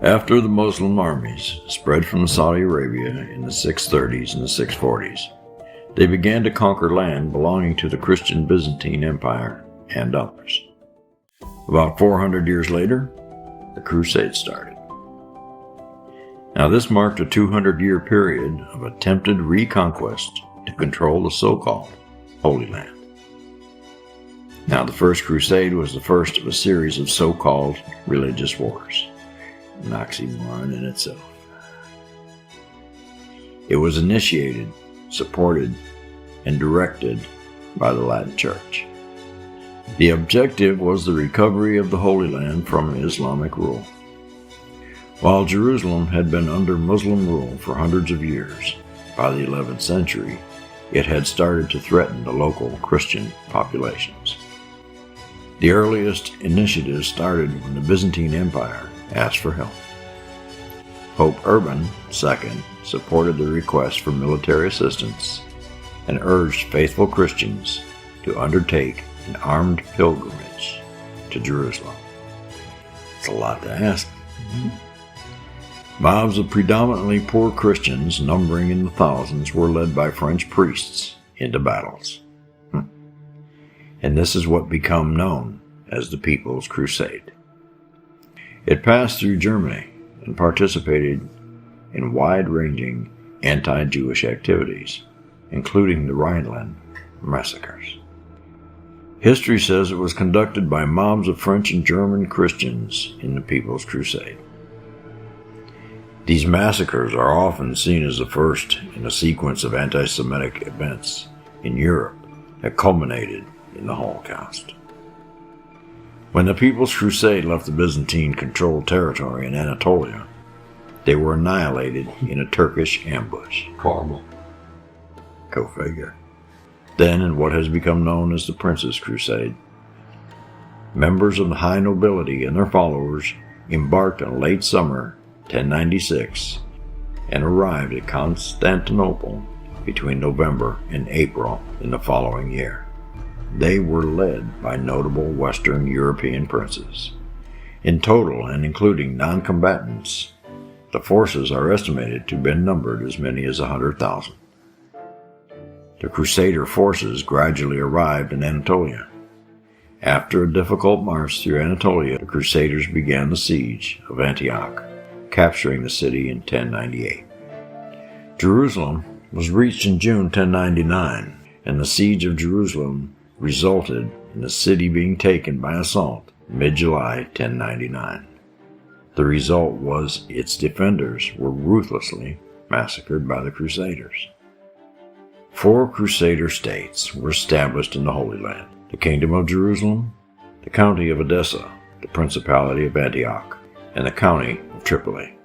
After the Muslim armies spread from Saudi Arabia in the 630s and the 640s, they began to conquer land belonging to the Christian Byzantine Empire and others. About 400 years later, the Crusades started. Now this marked a 200-year period of attempted reconquest to control the so-called Holy Land. Now the First Crusade was the first of a series of so-called religious wars, an oxymoron in itself. It was initiated, supported, and directed by the Latin Church. The objective was the recovery of the Holy Land from Islamic rule. While Jerusalem had been under Muslim rule for hundreds of years, by the 11th century, it had started to threaten the local Christian populations. The earliest initiatives started when the Byzantine Empire asked for help. Pope Urban II supported the request for military assistance and urged faithful Christians to undertake an armed pilgrimage to Jerusalem. It's a lot to ask. Mobs of predominantly poor Christians, numbering in the thousands, were led by French priests into battles. And this is what became known as the People's Crusade. It passed through Germany and participated in wide-ranging anti-Jewish activities, including the Rhineland massacres. History says it was conducted by mobs of French and German Christians in the People's Crusade. These massacres are often seen as the first in a sequence of anti-Semitic events in Europe that culminated in the Holocaust. When the People's Crusade left the Byzantine-controlled territory in Anatolia, they were annihilated in a Turkish ambush. Horrible. Go figure. Then, in what has become known as the Prince's Crusade, members of the high nobility and their followers embarked in late summer 1096 and arrived at Constantinople between November and April in the following year. They were led by notable Western European princes. In total, and including non-combatants, the forces are estimated to have been numbered as many as 100,000. The Crusader forces gradually arrived in Anatolia. After a difficult march through Anatolia, the Crusaders began the siege of Antioch, capturing the city in 1098. Jerusalem was reached in June 1099, and the siege of Jerusalem resulted in the city being taken by assault mid-July 1099. The result was its defenders were ruthlessly massacred by the Crusaders. 4 Crusader states were established in the Holy Land: the Kingdom of Jerusalem, the County of Edessa, the Principality of Antioch, and the County of Tripoli.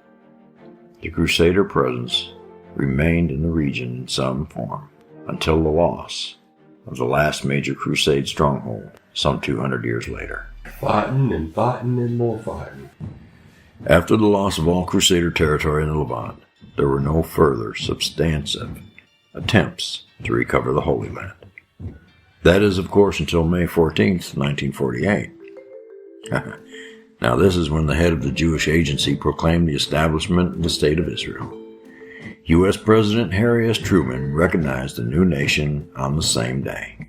The Crusader presence remained in the region in some form until the loss of the last major Crusade stronghold some 200 years later. Fighting and more fighting. After the loss of all Crusader territory in the Levant, there were no further substantive attempts to recover the Holy Land. That is, of course, until May 14th, 1948. Now this is when the head of the Jewish Agency proclaimed the establishment of the State of Israel. U.S. President Harry S. Truman recognized the new nation on the same day,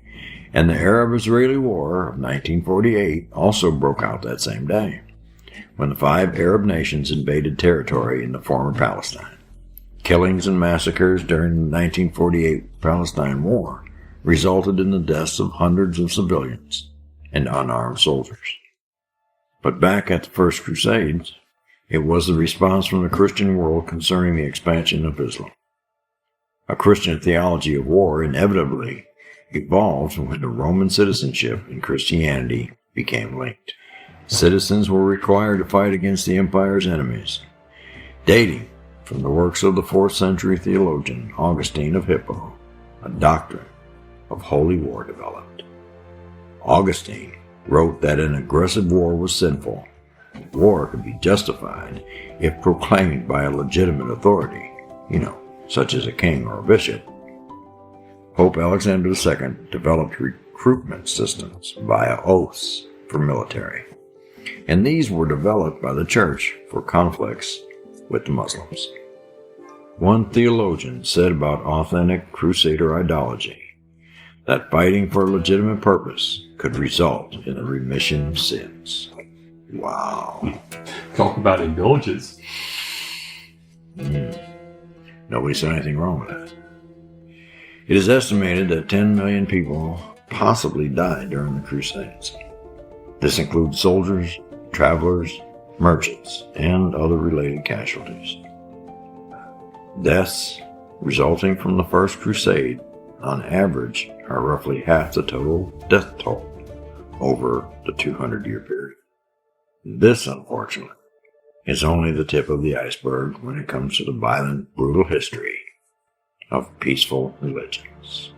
and the Arab-Israeli War of 1948 also broke out that same day, when the 5 Arab nations invaded territory in the former Palestine. Killings and massacres during the 1948 Palestine War resulted in the deaths of hundreds of civilians and unarmed soldiers. But back at the First Crusades, it was the response from the Christian world concerning the expansion of Islam. A Christian theology of war inevitably evolved when the Roman citizenship and Christianity became linked. Citizens were required to fight against the empire's enemies. Dating from the works of the 4th century theologian Augustine of Hippo, a doctrine of holy war developed. Augustine wrote that an aggressive war was sinful. War could be justified if proclaimed by a legitimate authority, such as a king or a bishop. Pope Alexander II developed recruitment systems via oaths for military. and these were developed by the church for conflicts with the Muslims. One theologian said about authentic crusader ideology that fighting for a legitimate purpose could result in the remission of sins. Wow. Talk about indulgence. Nobody said anything wrong with that. It is estimated that 10 million people possibly died during the Crusades. This includes soldiers, travelers, merchants, and other related casualties. Deaths resulting from the First Crusade, on average, are roughly half the total death toll over the 200-year period. This, unfortunately, is only the tip of the iceberg when it comes to the violent, brutal history of peaceful religions.